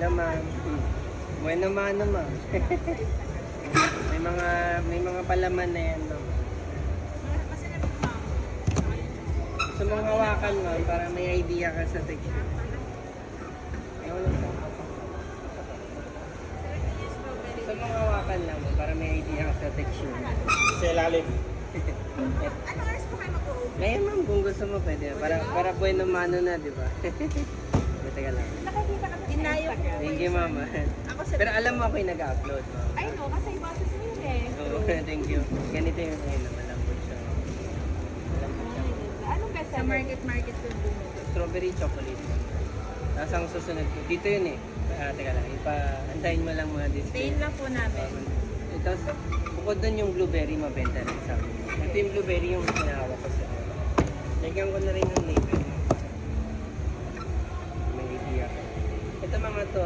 Hello, ma'am. Bueno, mano, ma'am. may mga palaman na yan, ma'am. Gusto mong hawakan, ma'am, para may idea ka sa texture. Ayaw lang sa Gusto mong hawakan lang, ma'am, para may idea ka sa texture. Sa ilalim. Ano oras po kayo mag-open? Ngayon, ma'am, kung gusto mo, pwede. Para bueno mano na, di ba? Teka lang. Nakikita ka Dinayo ko. Thank you, ma'am. Ako sa... Pero alam mo ako yung nag-upload, ma'am. Ay no, kasi boses mo yun eh. Oo, thank you. Ganito yung ngayon, malambot siya. Malambot siya. Anong best sa market ko bumili? Strawberry chocolate. Tapos ang susunod ko, dito yun eh. Teka lang, antayin mo lang mga display. Tayin lang po namin. Tapos, bukod doon yung blueberry, mabenta rin sa amin. Ito yung blueberry yung pinahawak ko sa lagyan ko na rin yung label. May idea ka. Ito mga to,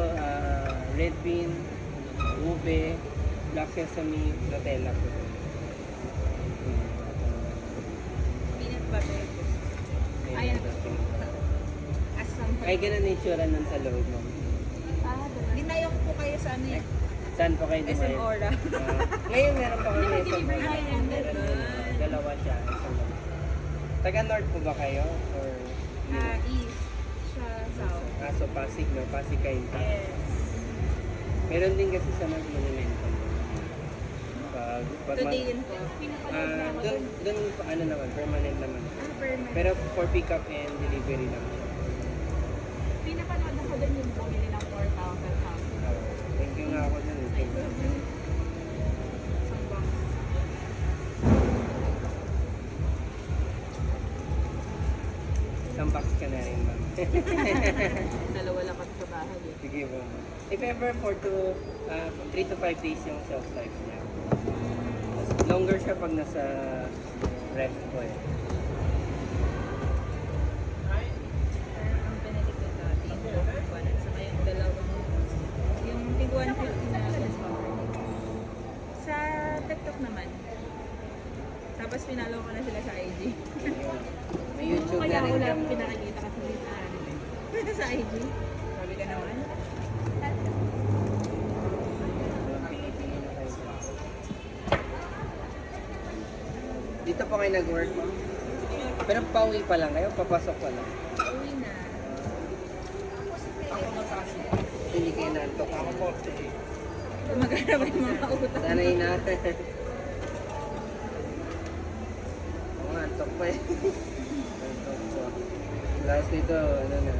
red bean, ube, black sesame, Nutella po. Peanut butter. Ayan. Asam. Ay, ganun yung tsura nun sa loob mo. Dinayo ko po kayo sa ano eh. Saan po kayo SM dumayo? Aura. Ngayon meron pa kami sa Ayan, meron din, dalawa siya. Isang lang. Taga north po ba kayo? Or East. Siya south. So Pasig, no? Pasig kayo. Yes. Meron din kasi sa mga monumento. Today yun po. Doon ano naman, permanent naman. Permanent. Pero for pick up and delivery lang. Pinapanood ako din yung bumili ng 4,000 pounds. Thank you nga ako dun. Isang box. Isang box ka na rin, ma'am. Dalawa lang kami sa bahay eh. Sige po. If ever 3 to 5 days yung shelf life niya. Mas longer siya pag nasa ref po eh. Ang pinili ko dati, yung sa kayong dalawang, yung tig 150 na sa TikTok naman. Tapos pinalo ko na sila sa IG. May YouTube na Kaya rin wala kami. akong pinakikita kasi sa IG. Sabi ka naman. Pili-pili na tayo. Dito po kayo nag-work, ma'am? Pero pauwi pa lang kayo? Papasok pa lang? Uwi na. Hindi kayo naantok. Ako po. Magana ba yung mga utang? Sanay na. Ako nga, antok pa eh. Antok po. Last dito, ano na.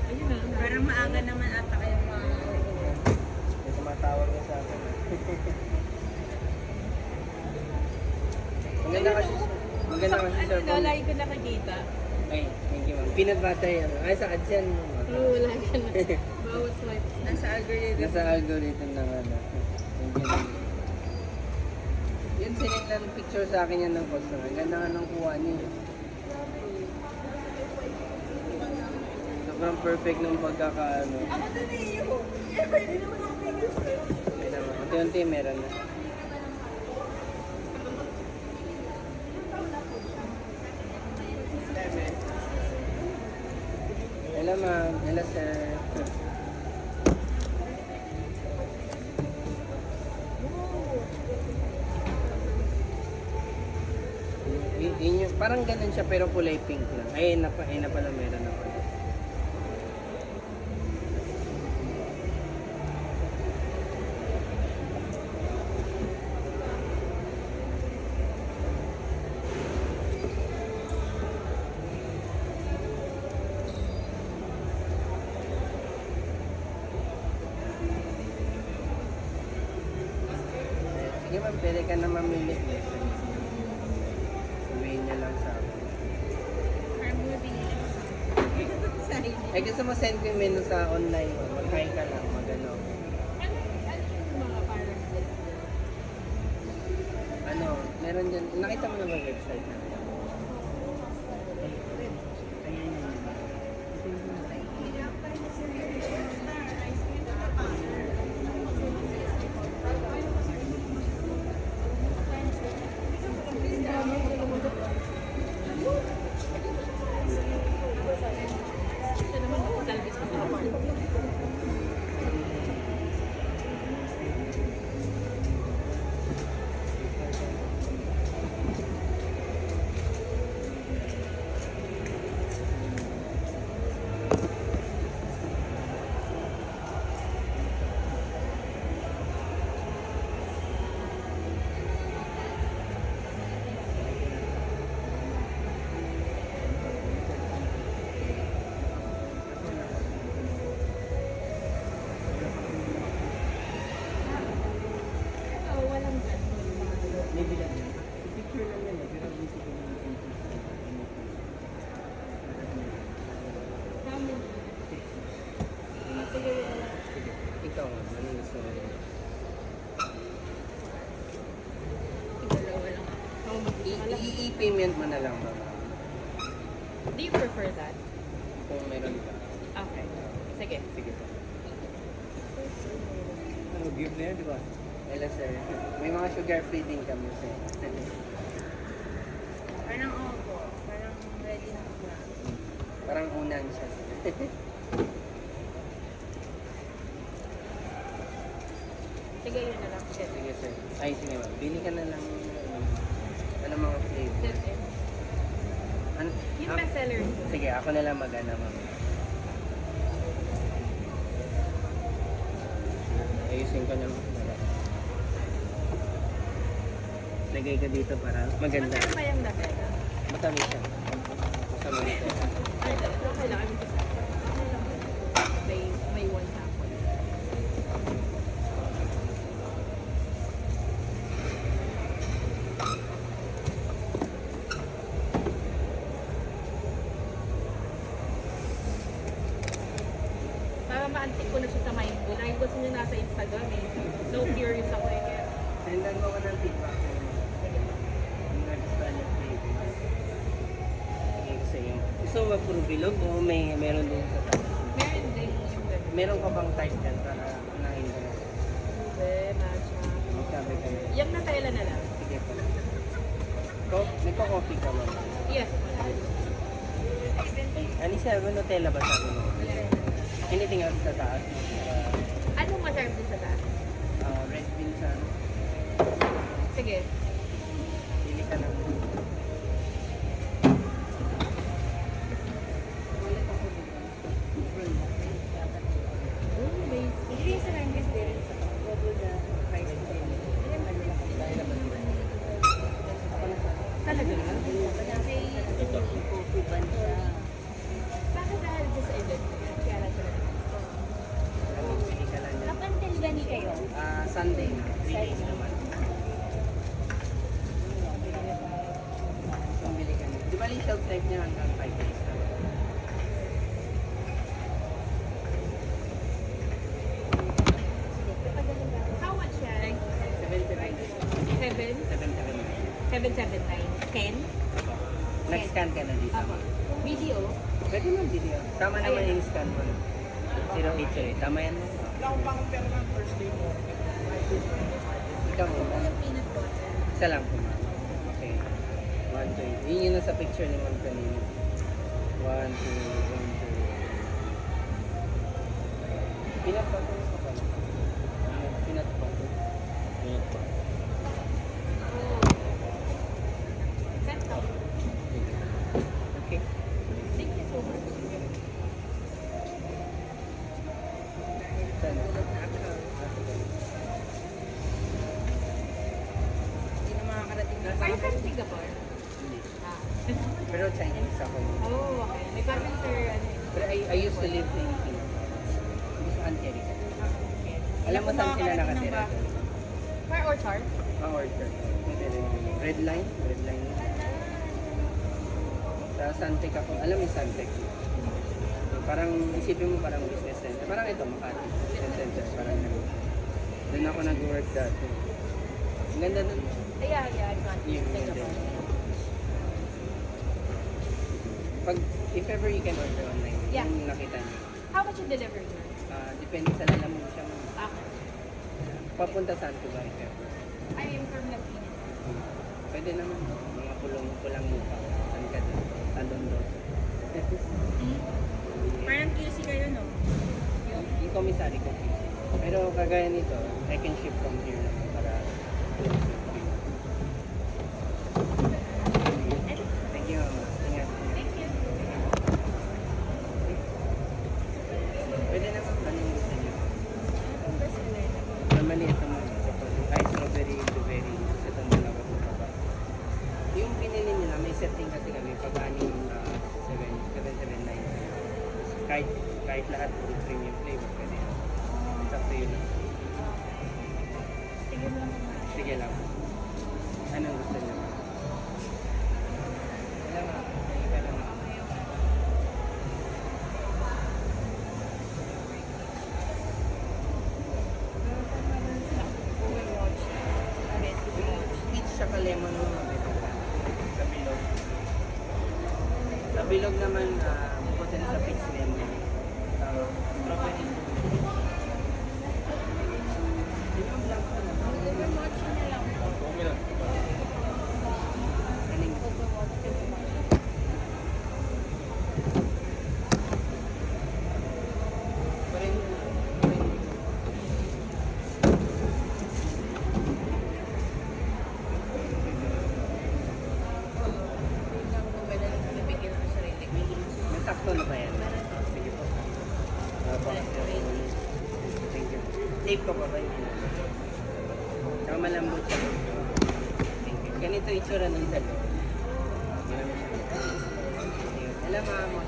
Ayun na. Parang maaga naman ata kayong mga... May tumatawag na sa akin. Maganda kasi siya. Maganda kasi siya. Ano daw, lagi ko nakikita. Ay, thank you ma'am. Peanut butter yan. Ay, sa adyan mo. Oo, wala ka na. Bawat swipe. Nasa algorithm. Nasa algorithm ng ano. Thank you. Yun, sinend lang picture sa akin yan ng customer. Ang ganda nga ng kuha niya. Sobrang perfect ng pagkakaano. Ako na niyo. May naman. Unti-unti meron na. Hello ma'am. Hello sir. Parang ganun siya pero kulay pink lang. Ay, na pala meron na pala. Sige ma'am, pwede ka na mamili. Sabihin niya lang sa akin. Parang bumibili ka sa IG. Ay gusto mo send ko yung menu sa online. Mag-hi ka lang, mag-ano. Ano yung mga parang Ano, meron dyan. Nakita mo na ba website namin? Ayan yun. Ito naman ako salvage. So, Dalawa lang. Oh, i-payment mo na lang ba? Do you prefer that? Kung meron ka. Okay. Sige. Sige po. Ano, give na yan, di ba? Wala sir. May mga sugar free din kami sir. Parang opo. Parang ready na ako. Parang unan siya. Sige, yun na lang. Set. Sige sir. Ay, sige ma'am. Bili ka na lang. Ano mga flavor? Set in. Ano? Yung best seller. Sige, ako na lang mag-ana ma'am. Ayusin ko naman. Lagay ka dito para maganda. Masarap pa yung lahat. Matamis siya. Matamis siya. Ay, kailangan ito sa may one na ako. Para ma-antik ko na siya sa mind ko. Dahil gusto niyo nasa Instagram eh. So curious ako eh. Kaya, Sendan mo ko ng feedback. sige. Yung nagustuhan niya flavor. Sige ko sa iyo. Gusto mo ba puro bilog o meron din sa taas? Meron din yung ganun. Meron ka bang type dyan para unahin ko? Ube, matcha. Magsabi kayo. Yung Nutella na lang. Sige po. Nagko-coffee ka ma'am. Yes. Ano siya? Nutella ba sabi mo? Anything else sa taas? Anong masarap din sa taas? Red bean sa ano? Sige. Pili ka na. May sa lang kasi talaga? Ito. Bakit dahil sa event? Kaya lang sila. Pili ka lang yan. Up until gani kayo? Sunday. 3 days naman. So, bili ka na. Di ba yung shelf life niya hanggang 5 days na? How much yan? 779. 7? 779. 779? 10? Nag-scan ka na dito. Apo. Video? Pwede mo video. Tama naman Ayan. yung scan mo. 083. Tama yan mo. Ikaw mo. Yung peanut butter. Isa lang po ma'am. Okay. 1, 2. Yun yung nasa picture ni ma'am kanina. 1, 2, 1, 2. Peanut butter sa pala. Peanut butter. Peanut butter. Set up. Okay. Thank you so much. Saan? Hindi na makakarating na. Are you from Singapore? Hindi. Ah. Pero Chinese ako. Oh, okay. May cousin sir, ano eh. Pero I used to live in Philippines. Sa Anterica. Alam mo saan sila nakatira? Far or char? Ang order. Red line? Red line. Sa Santec ako. Alam mo yung Santec? Parang isipin mo parang business center. Parang ito, Makati. Business center. Parang doon ako nag-work dati. Ang ganda doon. Yeah, it's not Yung Singapore. Pag, if ever you can order online, Yeah. yung nakita niyo. How much yung delivery? Depende sa lalamog siya. Ah, Papunta saan ko ba if ever? I am from Lapinas. Pwede naman. Mga pulang mukha. Saan ka din? Andon doon. Parang QC kayo, no? Yung commissary ko. Pero kagaya nito, I can ship from here lang para thank you, mama. Ingat. Thank you. Pwede naman anong gusto niyo. Normally ito mo. Ay, strawberry, blueberry. Kasi itong dalawa po pa ba. Yung pinili nila, may setting kasi kami pag-aning 779. Kahit lahat po premium flavor. Pwede yan. It's up to you lang. Sige lang. Sige lang. Anong gusto niyo? Wala nga. Halika lang. bilog naman, bukod din sa peach lemon. Strawberry. Limang lang ko na. Over matcha na lang. Galing. Over matcha. Parin. Hindi lang bumili ng bibigyan ng sarili ko. May sakto na ba yan? Sige po. Thank you. Tape ko pa ba yun? Saka malambot siya. Thank you. Ganito itsura nun sa loob. Marami siya. Alam mo,